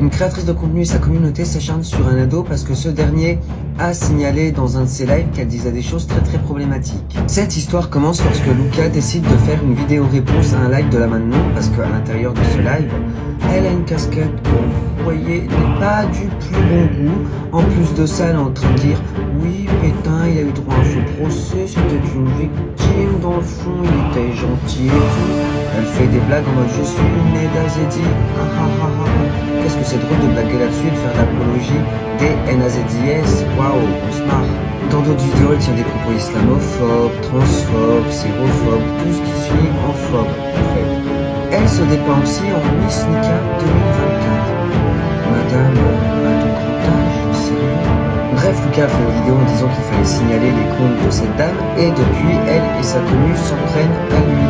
Une créatrice de contenu et sa communauté s'acharnent sur un ado parce que ce dernier a signalé dans un de ses lives qu'elle disait des choses très problématiques. Cette histoire commence lorsque Luca décide de faire une vidéo réponse à un live de la Manon parce qu'à l'intérieur de ce live, elle a une casquette que vous voyez n'est pas du plus bon goût. En plus de ça, elle est en train de dire oui, Pétain, il a eu droit à un faux procès, c'était une victime, dans le fond, il était gentil et tout. Elle fait des blagues en mode je suis une Neda Zedi. Qu'est-ce que c'est drôle de blaguer là-dessus et de faire l'apologie des NAZIS. Waouh, on se marre. Dans d'autres vidéos, elle tient des propos islamophobes, transphobes, sérophobes, tout ce qui se finit en phobe, en fait. Elle se dépeint aussi en Miss Nika 2024. Madame, à ton grand âge, sérieux? Bref, Luca a fait une vidéo en disant qu'il fallait signaler les comptes de cette dame, et depuis, elle et sa commu s'en prennent à lui.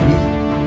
Oui,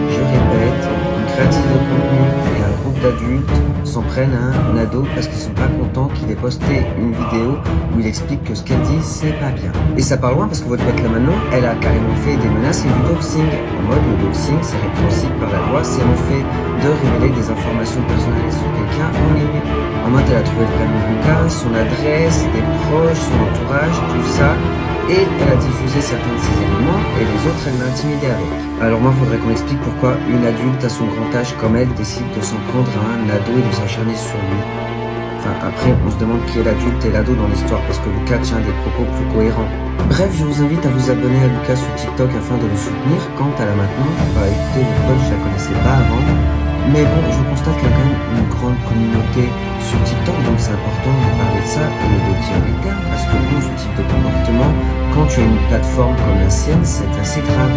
je répète, une créatrice de contenu et un groupe d'adultes s'en prennent à un ado parce qu'ils sont pas contents qu'il ait posté une vidéo où il explique que ce qu'elle dit c'est pas bien. Et ça part loin parce que votre pote là maintenant, elle a carrément fait des menaces et du doxing. En mode le doxing c'est répréhensible par la loi, c'est le fait de révéler des informations personnelles sur quelqu'un en ligne. En mode elle a trouvé le vrai nom de Lucas, son adresse, des proches, son entourage, tout ça. Et elle a diffusé certains de ces éléments et les autres elle m'a intimidé avec. Alors moi faudrait qu'on explique pourquoi une adulte à son grand âge comme elle décide de s'en prendre à un ado et de s'acharner sur lui. Enfin après on se demande qui est l'adulte et l'ado dans l'histoire parce que Lucas tient des propos plus cohérents. Bref, je vous invite à vous abonner à Lucas sur TikTok afin de le soutenir. Quant à la maintenant, bah écoutez, le pote je la connaissais pas avant. Mais bon, je constate qu'il y a quand même une grande communauté sur TikTok, donc c'est important de parler de ça et de dire les termes, parce que bon, ce type de comportement, quand tu as une plateforme comme la sienne, c'est assez grave.